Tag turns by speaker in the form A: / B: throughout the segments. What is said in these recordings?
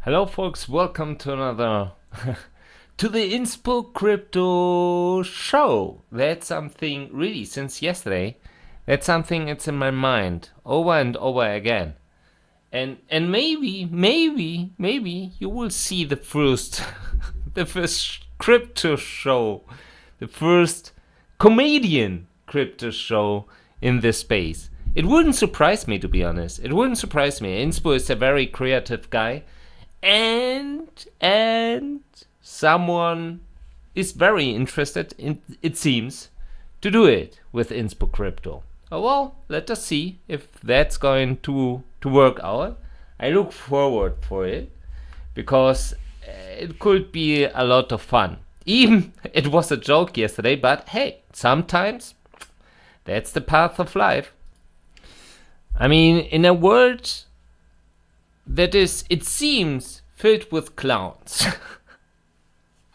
A: Hello folks, welcome to another to the Inspocrypto show. That's something really since yesterday. That's something that's in my mind over and over again. And maybe you will see the first the first crypto show, the first comedian crypto show in this space. It wouldn't surprise me, to be honest. It wouldn't surprise me. Inspo is a very creative guy, and someone is very interested in, it seems, to do it with Inspocrypto. Well, let us see if that's going to work out. I look forward for it because it could be a lot of fun. Even it was a joke yesterday, but hey, sometimes that's the path of life. I mean, in a world that is, it seems, filled with clowns.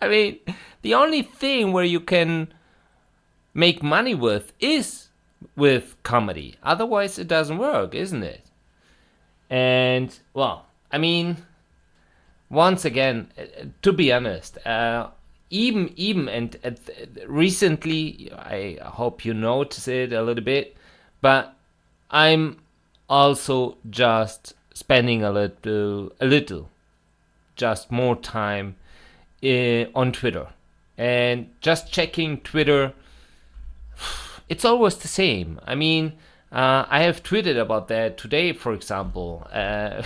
A: I mean, the only thing where you can make money with is with comedy. Otherwise, it doesn't work, isn't it? And, well, I mean, once again, to be honest, recently, I hope you notice it a little bit, but I'm also just spending a little, just more time on Twitter, and just checking Twitter. It's always the same. I mean, I have tweeted about that today, for example, and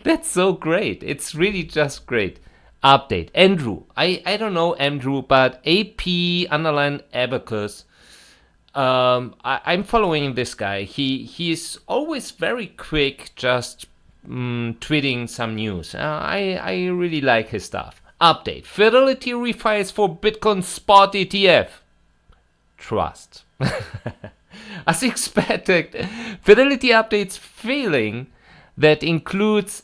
A: that's so great. It's really just great. Update Andrew. I don't know Andrew, but AP_abacus. I'm following this guy. He's always very quick, just tweeting some news. I really like his stuff. Update: Fidelity refis for Bitcoin spot ETF. Trust. As expected, Fidelity updates that includes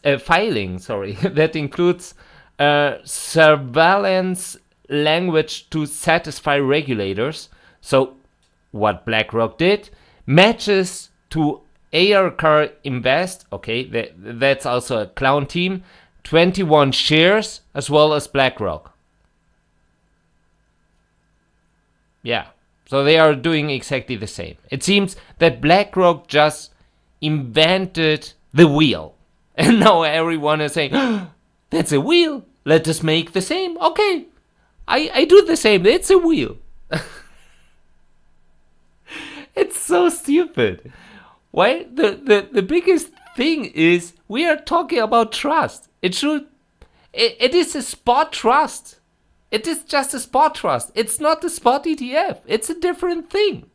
A: surveillance language to satisfy regulators. So what BlackRock did matches to ARK Invest. Okay, that's also a clown team. 21 shares as well as BlackRock. Yeah, so they are doing exactly the same. It seems that BlackRock just invented the wheel, and now everyone is saying, oh, "That's a wheel. Let us make the same." Okay, I do the same. It's a wheel. It's so stupid. Why? The biggest thing is we are talking about trust. It is a spot trust. It is just a spot trust. It's not a spot ETF. It's a different thing.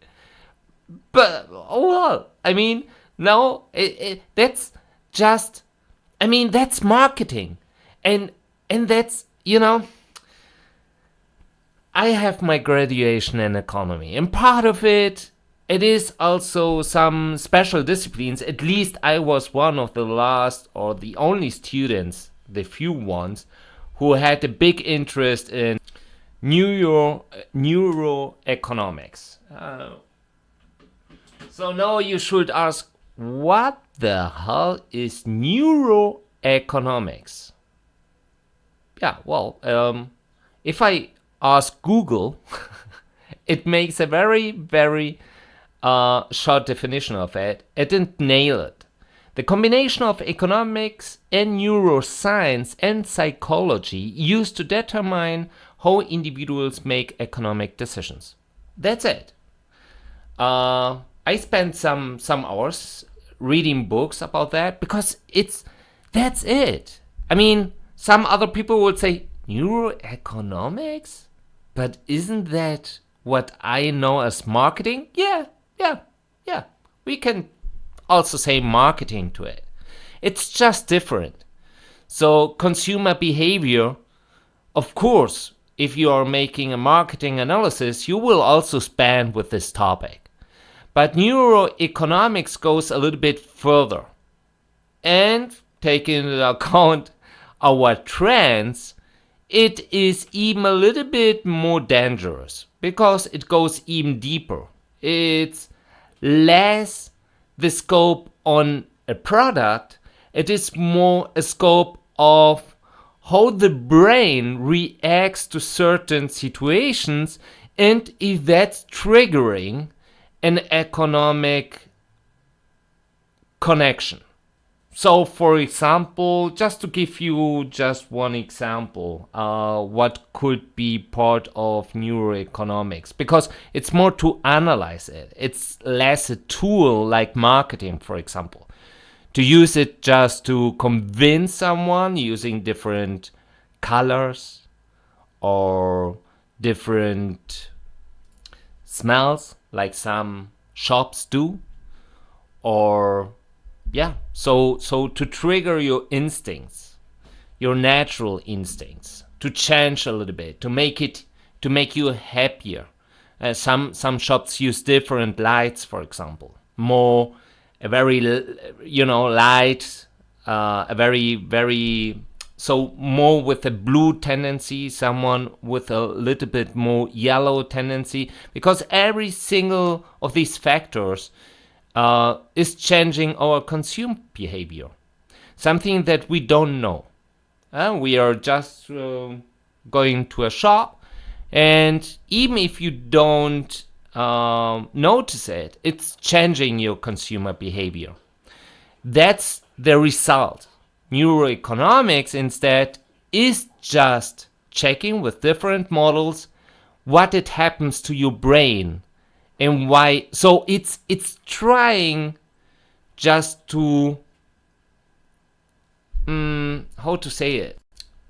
A: But oh well. I mean, now that's just. I mean, that's marketing, and that's, I have my graduation in economy, and part of it is also some special disciplines. At least I was one of the last or the only students, the few ones, who had a big interest in neuroeconomics. So now you should ask, what the hell is neuroeconomics? Yeah, well, if I ask Google, it makes a very, very short definition of it. It didn't nail it. The combination of economics and neuroscience and psychology used to determine how individuals make economic decisions. That's it. I spent some hours reading books about that because that's it. I mean, some other people would say neuroeconomics, but isn't that what I know as marketing? Yeah. We can also say marketing to it. It's just different. So consumer behavior, of course, if you are making a marketing analysis, you will also span with this topic. But neuroeconomics goes a little bit further. And taking into account our trends, it is even a little bit more dangerous because it goes even deeper. It's less the scope on a product, It is more a scope of how the brain reacts to certain situations and if that's triggering an economic connection. So, for example, just to give you just one example, what could be part of neuroeconomics, because it's more to analyze it. It's less a tool like marketing, for example, to use it just to convince someone using different colors or different smells, like some shops do, or yeah, so to trigger your instincts, your natural instincts, to change a little bit, to make you happier. Some shops use different lights, for example, more a very light, a very so more with a blue tendency, someone with a little bit more yellow tendency, because every single of these factors is changing our consumer behavior. Something that we don't know. We are just going to a shop, and even if you don't notice it, it's changing your consumer behavior. That's the result. Neuroeconomics, instead, is just checking with different models what it happens to your brain and why. So it's trying just to how to say it,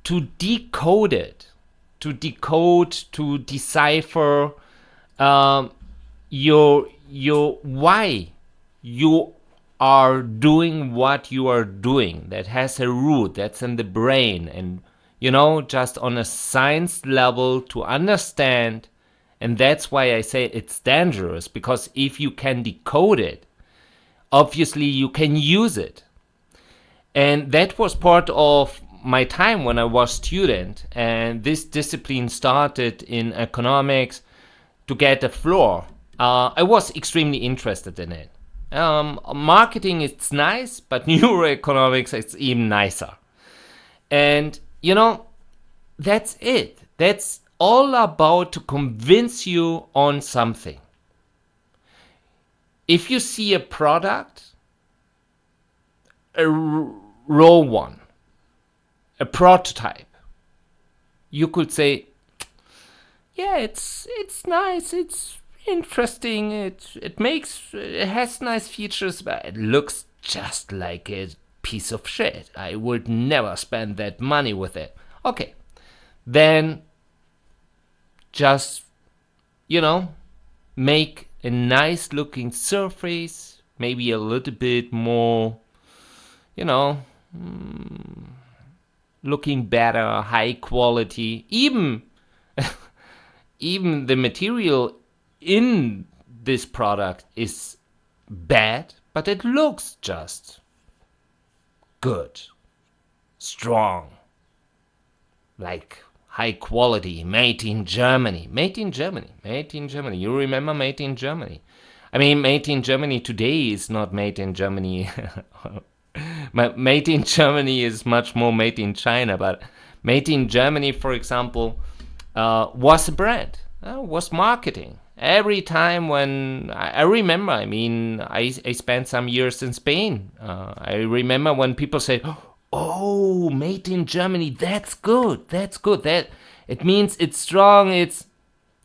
A: to decode it, to decipher your why you are doing what you are doing. That has a root that's in the brain, and just on a science level to understand. And that's why I say it's dangerous, because if you can decode it, obviously you can use it. And that was part of my time when I was student, and this discipline started in economics to get a floor. I was extremely interested in it. Marketing is nice, but neuroeconomics is even nicer. And that's it. That's all about to convince you on something. If you see a product, a raw one, a prototype, you could say, yeah, it's nice, it's interesting, it has nice features, but it looks just like a piece of shit. I would never spend that money with it. Okay, then just make a nice looking surface, maybe a little bit more looking better, high quality. Even the material in this product is bad, but it looks just good, strong, like high quality, made in Germany. You remember made in Germany? I mean, made in Germany today is not made in Germany. Made in Germany is much more made in China, but made in Germany, for example, was a brand, was marketing. Every time when I remember, I spent some years in Spain. I remember when people say, "Oh, made in Germany, that's good. That it means it's strong.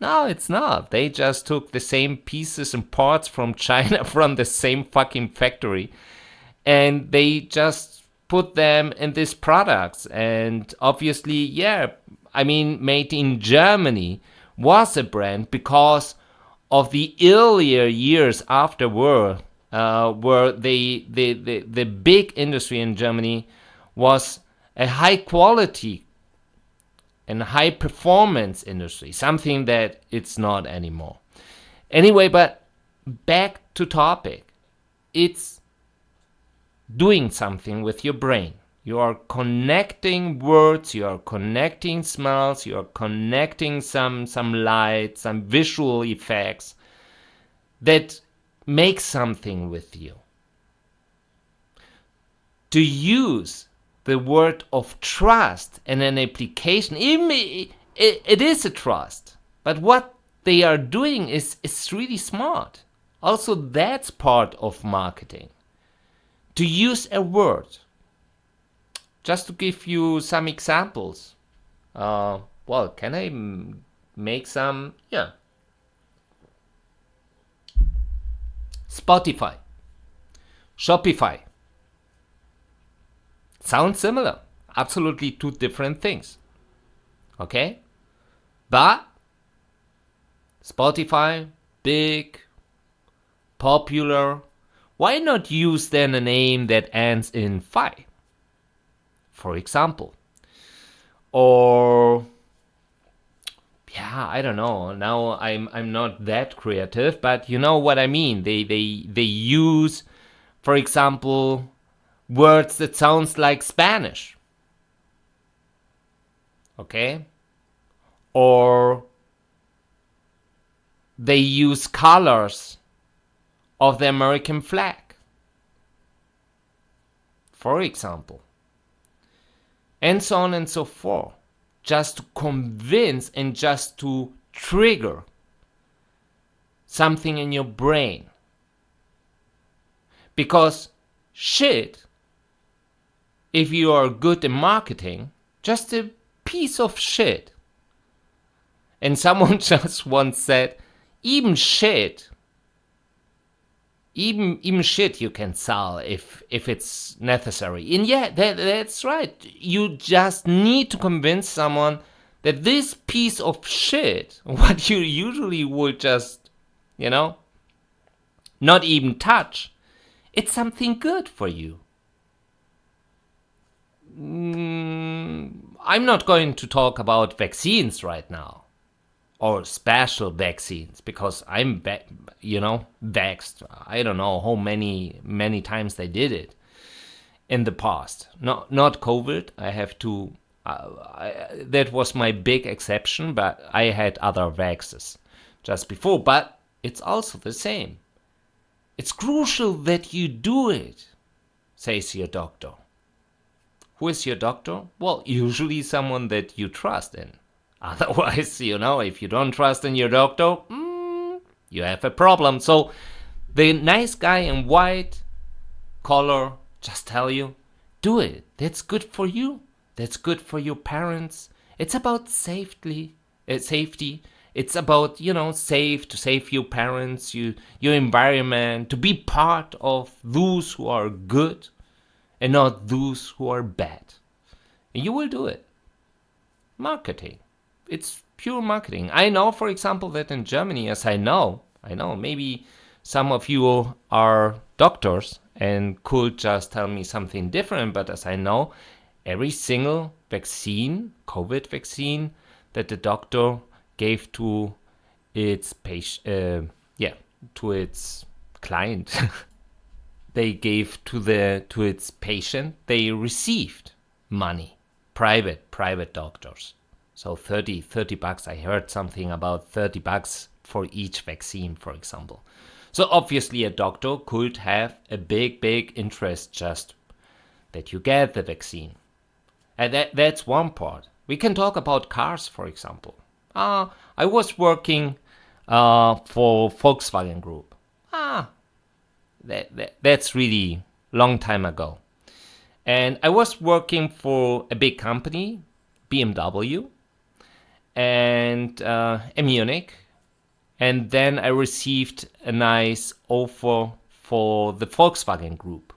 A: No, it's not. They just took the same pieces and parts from China from the same fucking factory, and they just put them in these products. And obviously, made in Germany was a brand because of the earlier years after war, where the big industry in Germany was a high quality and high performance industry, something that it's not anymore. Anyway, but back to topic. It's doing something with your brain. You are connecting words, you are connecting smells, you are connecting some light, some visual effects that make something with you. to use the word of trust in an application. Even it is a trust, but what they are doing is really smart. Also, that's part of marketing. To use a word. Just to give you some examples. Well, can I make some? Yeah. Spotify. Shopify. Sounds similar. Absolutely two different things. Okay? But Spotify, big, popular. Why not use then a name that ends in "fi"? For example. Or yeah, I don't know. Now I'm not that creative, but you know what I mean. They use, for example, words that sounds like Spanish. Okay? Or they use colors of the American flag. For example. And so on and so forth. Just to convince and just to trigger something in your brain. Because shit, if you are good in marketing, just a piece of shit. And someone just once said, even shit you can sell if it's necessary. And yeah, that's right. You just need to convince someone that this piece of shit, what you usually would just, not even touch, it's something good for you. I'm not going to talk about vaccines right now. Or special vaccines, because I'm, vaxxed. I don't know how many times they did it in the past. Not COVID. I have to. That was my big exception, but I had other vaxes just before. But it's also the same. It's crucial that you do it, says your doctor. Who is your doctor? Well, usually someone that you trust in. Otherwise, if you don't trust in your doctor, you have a problem. So the nice guy in white collar just tell you, do it. That's good for you. That's good for your parents. It's about safety. It's about, to save your parents, your environment, to be part of those who are good and not those who are bad. And you will do it. Marketing. It's pure marketing. I know, for example, that in Germany, as I know, maybe some of you are doctors and could just tell me something different, but as I know, every single vaccine, COVID vaccine, that the doctor gave to its patient, to its client, they gave to its patient, they received money, private doctors. So $30, I heard something about $30 for each vaccine, for example. So obviously a doctor could have a big interest just that you get the vaccine. And that's one part. We can talk about cars, for example. I was working for Volkswagen Group. That's really long time ago. And I was working for a big company, BMW, and in Munich, and then I received a nice offer for the Volkswagen Group.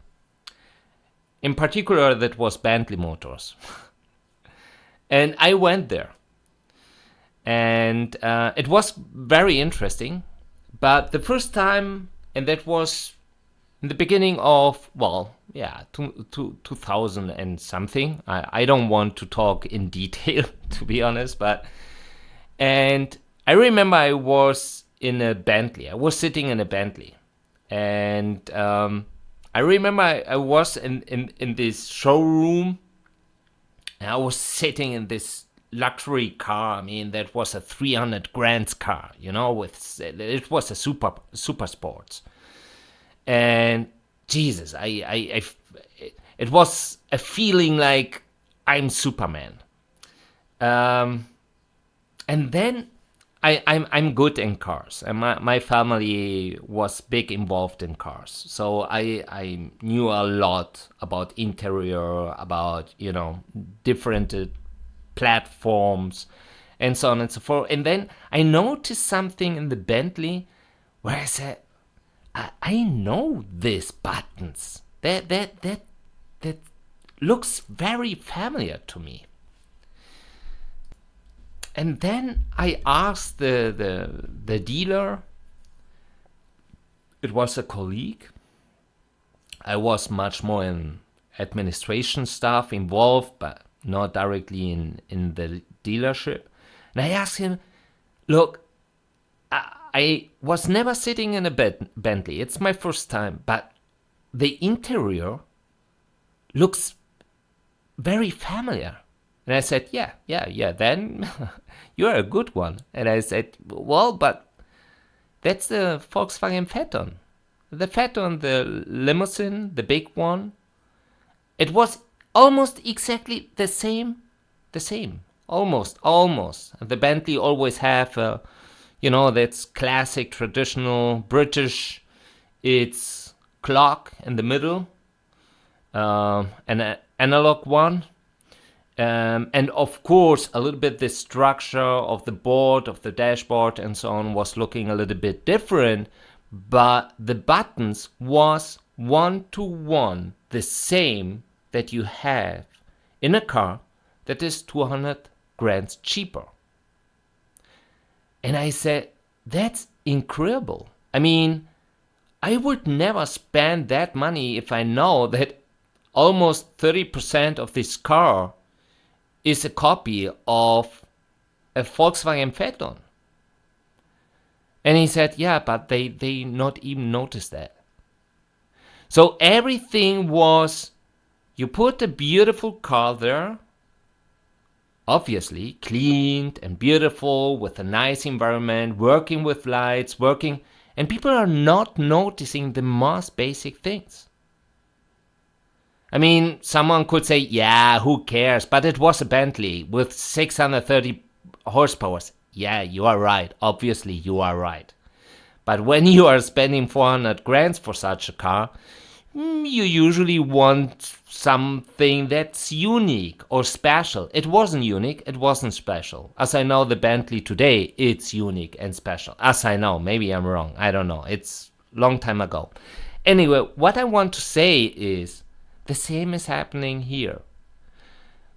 A: In particular, that was Bentley Motors. And I went there. And it was very interesting. But the first time, and that was in the beginning of, 2000 and something. I don't want to talk in detail, to be honest, and I remember I was in a Bentley. I was sitting in a Bentley, and I remember I was in this showroom, and I was sitting in this luxury car. I mean, that was a 300 grand car, it was a super sports. And Jesus, It was a feeling like I'm Superman. And then I'm good in cars, and my family was big involved in cars, so I knew a lot about interior, about different platforms, and so on and so forth. And then I noticed something in the Bentley where I said, I know these buttons. That looks very familiar to me. And then I asked the dealer. It was a colleague. I was much more in administration stuff involved, but not directly in the dealership. And I asked him, look, I was never sitting in a Bentley. It's my first time, but the interior looks very familiar. And I said, yeah, then you're a good one. And I said, well, but that's the Volkswagen Phaeton. The Phaeton, the limousine, the big one. It was almost exactly the same. Almost. The Bentley always have, that's classic, traditional British. It's clock in the middle, an analog one. And of course, a little bit the structure of the board, of the dashboard, and so on was looking a little bit different, but the buttons was one-to-one the same that you have in a car that is 200 grand cheaper. And I said, that's incredible. I mean, I would never spend that money if I know that almost 30% of this car is a copy of a Volkswagen Phaeton. And he said, yeah, but they not even noticed that. So everything was, you put a beautiful car there, obviously cleaned and beautiful with a nice environment, working with lights, and people are not noticing the most basic things. I mean, someone could say, yeah, who cares? But it was a Bentley with 630 horsepower. Yeah, you are right. Obviously, you are right. But when you are spending 400 grand for such a car, you usually want something that's unique or special. It wasn't unique. It wasn't special. As I know the Bentley today, it's unique and special. As I know. Maybe I'm wrong. I don't know. It's a long time ago. Anyway, what I want to say is, the same is happening here.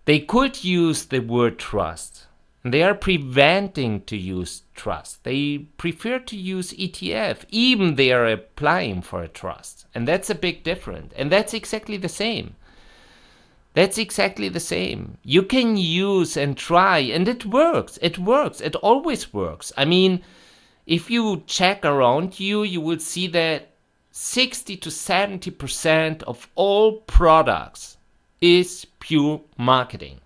A: They could use the word trust. They are preventing to use trust. They prefer to use ETF. Even they are applying for a trust. And that's a big difference. And that's exactly the same. You can use and try, and it works. It always works. I mean, if you check around you, you will see that 60 to 70% of all products is pure marketing.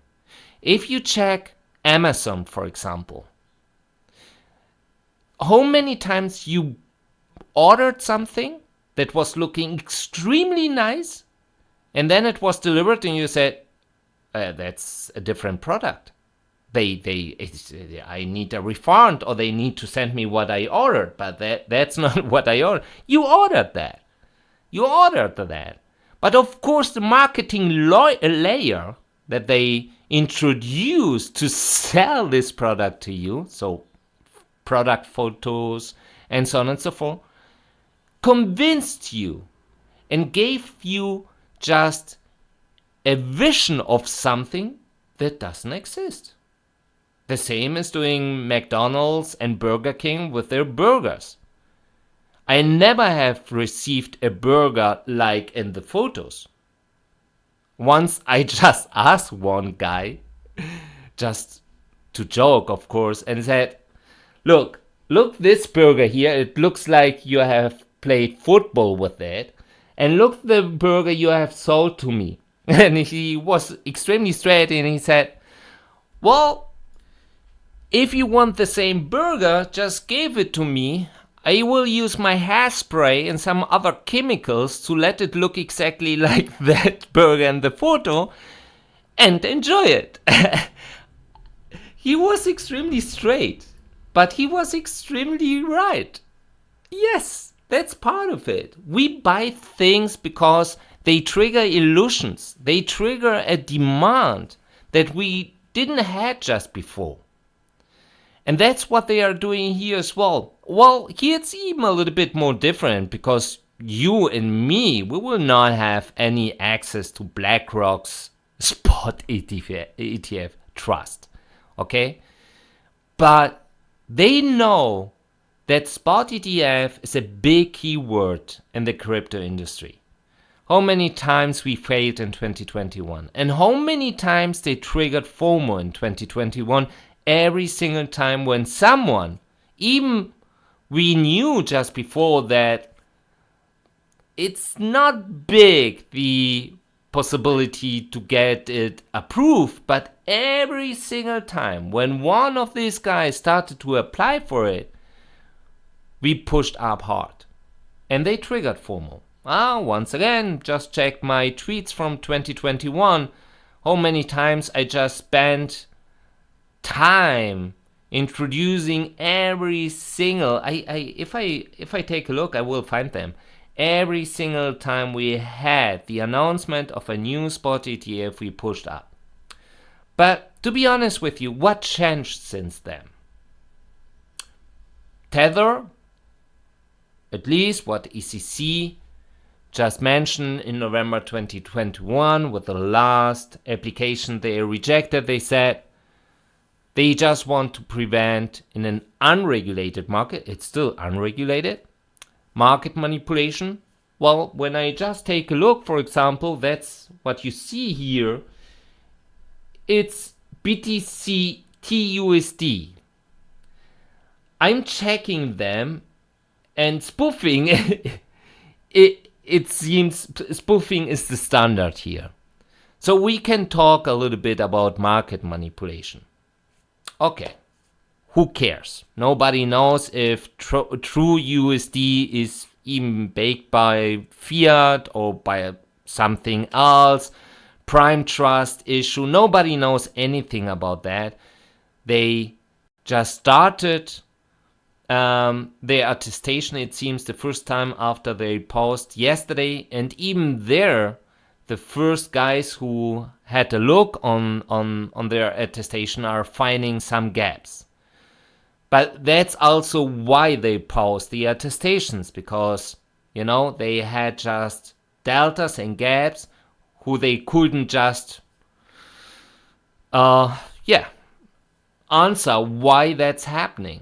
A: If you check Amazon, for example, how many times you ordered something that was looking extremely nice, and then it was delivered and you said, that's a different product. I need a refund, or they need to send me what I ordered, but that's not what I ordered. You ordered that. But of course, the marketing layer that they introduced to sell this product to you, so product photos and so on and so forth, convinced you and gave you just a vision of something that doesn't exist. The same as doing McDonald's and Burger King with their burgers. I never have received a burger like in the photos. Once I just asked one guy, just to joke of course, and said, look this burger here, it looks like you have played football with it, and look the burger you have sold to me. And he was extremely straight and he said, well, if you want the same burger, just give it to me. I will use my hairspray and some other chemicals to let it look exactly like that burger in the photo and enjoy it. He was extremely straight, but he was extremely right. Yes, that's part of it. We buy things because they trigger illusions. They trigger a demand that we didn't have just before. And that's what they are doing here as well. Well, here it's even a little bit more different because you and me, we will not have any access to BlackRock's spot ETF trust. Okay? But they know that spot ETF is a big keyword in the crypto industry. How many times we failed in 2021 and how many times they triggered FOMO in 2021 every single time when someone, even we knew just before that it's not big the possibility to get it approved, but every single time when one of these guys started to apply for it, we pushed up hard and they triggered FOMO. Once again, just check my tweets from 2021. How many times I just spent time introducing every single. If I take a look, I will find them. Every single time we had the announcement of a new spot ETF, we pushed up. But to be honest with you, what changed since then? Tether, at least what ECC just mentioned in November 2021 with the last application they rejected, they said they just want to prevent in an unregulated market, it's still unregulated, market manipulation. Well, when I just take a look, for example, that's what you see here. It's BTC TUSD. I'm checking them and spoofing it seems spoofing is the standard here. So we can talk a little bit about market manipulation. Okay, who cares? Nobody knows if true USD is even baked by fiat or by something else. Prime trust issue. Nobody knows anything about that. They just started their attestation, it seems, the first time after they paused yesterday, and even there the first guys who had a look on their attestation are finding some gaps. But that's also why they paused the attestations, because they had just deltas and gaps who they couldn't just answer why that's happening.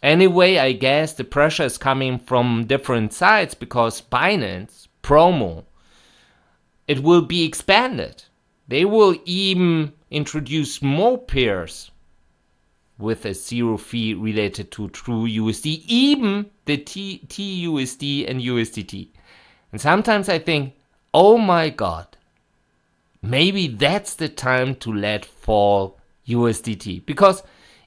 A: Anyway, I guess the pressure is coming from different sides because Binance, Promo, it will be expanded. They will even introduce more pairs with a zero fee related to true USD, even the TUSD and USDT. And sometimes I think, oh my God, maybe that's the time to let fall USDT. Because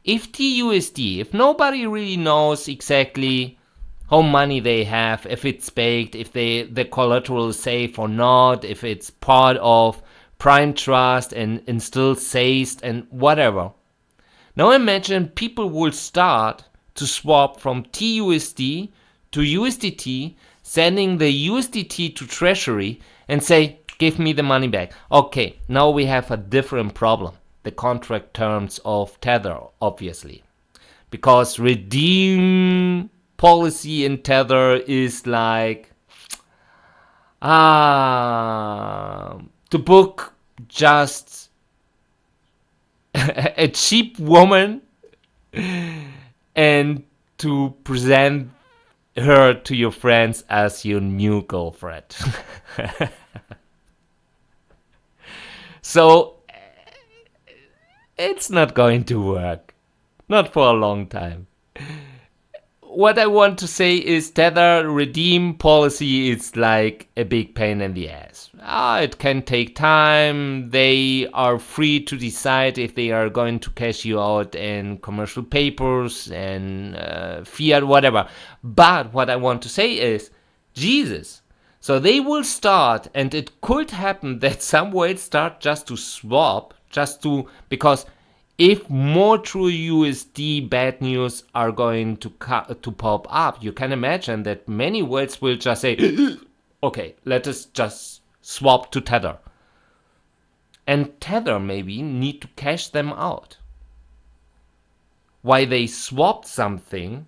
A: if TUSD, if nobody really knows exactly how money they have, if it's baked, if the collateral is safe or not, if it's part of Prime Trust and still safe and whatever. Now imagine people will start to swap from TUSD to USDT, sending the USDT to Treasury and say, give me the money back. Okay, now we have a different problem. The contract terms of Tether, obviously. Because redeem policy in Tether is like to book just a cheap woman and to present her to your friends as your new girlfriend. So it's not going to work. Not for a long time. what I want to say is Tether redeem policy is like a big pain in the ass. It can take time. They are free to decide if they are going to cash you out in commercial papers and fiat, whatever. But what I want to say is, Jesus. So they will start, and it could happen that some will start just to swap, because if more true USD bad news are going to pop up, you can imagine that many whales will just say, okay, let us just swap to Tether. And Tether maybe need to cash them out. Why they swapped something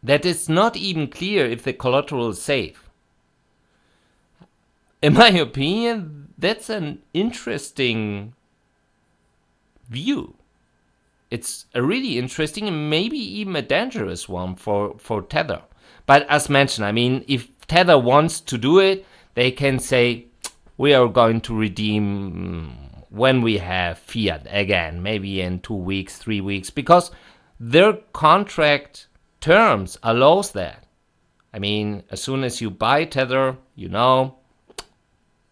A: that is not even clear if the collateral is safe. In my opinion, that's an interesting view. It's a really interesting and maybe even a dangerous one for Tether. But as mentioned, I mean, if Tether wants to do it, they can say, we are going to redeem when we have fiat again, maybe in 2 weeks, 3 weeks, because their contract terms allows that. I mean, as soon as you buy Tether, you know,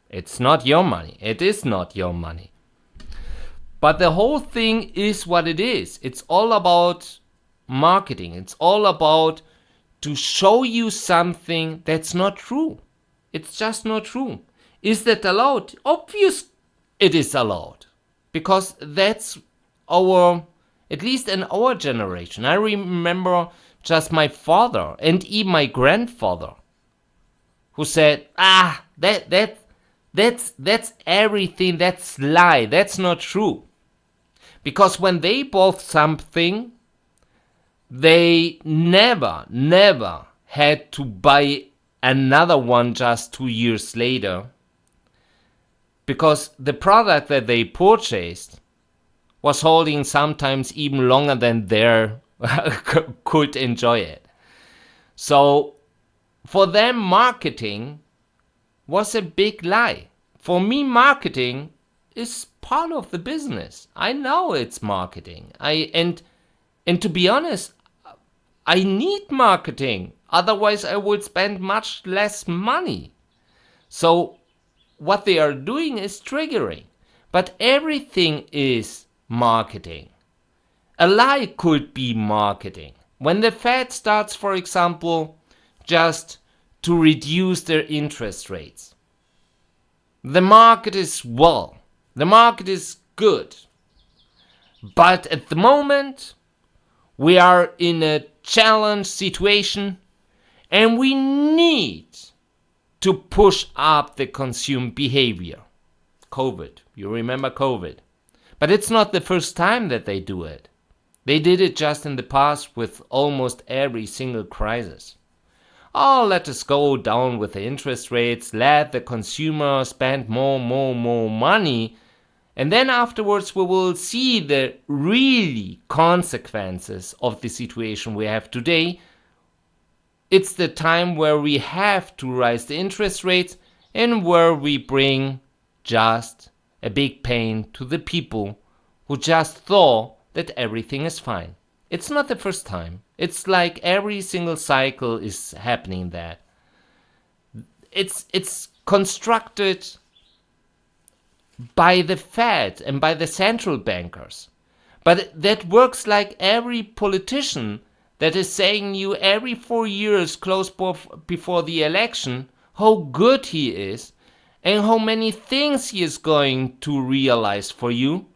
A: it's not your money. It is not your money. But the whole thing is what it is. It's all about marketing. It's all about to show you something that's not true. It's just not true. Is that allowed? Obvious it is allowed. Because that's our, at least in our generation. I remember just my father and even my grandfather who said, that's everything, that's lie, that's not true. Because when they bought something, they never had to buy another one just 2 years later. Because the product that they purchased was holding sometimes even longer than they could enjoy it. So for them, marketing was a big lie. For me, marketing is part of the business. I know it's marketing. And to be honest, I need marketing. Otherwise, I would spend much less money. So what they are doing is triggering. But everything is marketing. A lie could be marketing. When the Fed starts, for example, just to reduce their interest rates, the market is the market is good. But at the moment, we are in a challenge situation and we need to push up the consumer behavior. COVID, you remember COVID. But it's not the first time that they do it. They did it just in the past with almost every single crisis. Oh, let us go down with the interest rates, let the consumer spend more money, and then afterwards we will see the really consequences of the situation we have today. It's the time where we have to raise the interest rates and where we bring just a big pain to the people who just thought that everything is fine. It's not the first time. It's like every single cycle is happening that. It's constructed by the Fed and by the central bankers. But that works like every politician that is saying you every 4 years close before the election how good he is and how many things he is going to realize for you.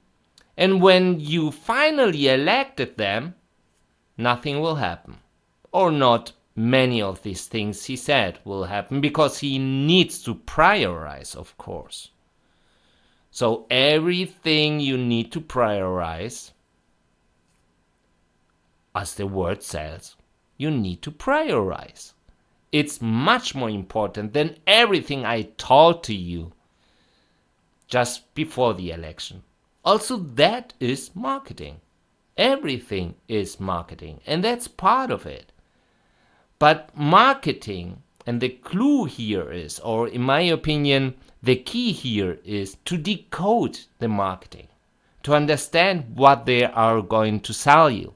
A: And when you finally elected them, nothing will happen. Or not many of these things he said will happen because he needs to prioritize, of course. So everything you need to prioritize, as the word says, you need to prioritize. It's much more important than everything I told to you just before the election. Also, that is marketing. Everything is marketing, and that's part of it. But marketing, and the clue here is, or in my opinion, the key here is to decode the marketing, to understand what they are going to sell you.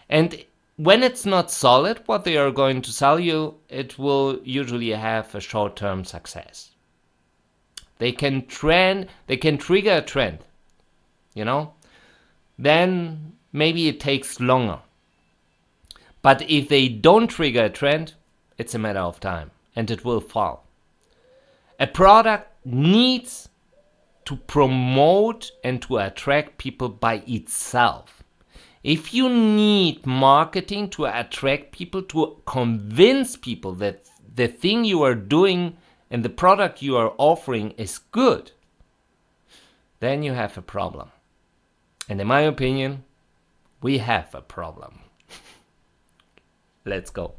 A: And when it's not solid what they are going to sell you, it will usually have a short-term success. They can trigger a trend, you know? Then maybe it takes longer. But if they don't trigger a trend, it's a matter of time and it will fall. A product needs to promote and to attract people by itself. If you need marketing to attract people, to convince people that the thing you are doing and the product you are offering is good, then you have a problem. And in my opinion, we have a problem. Let's go.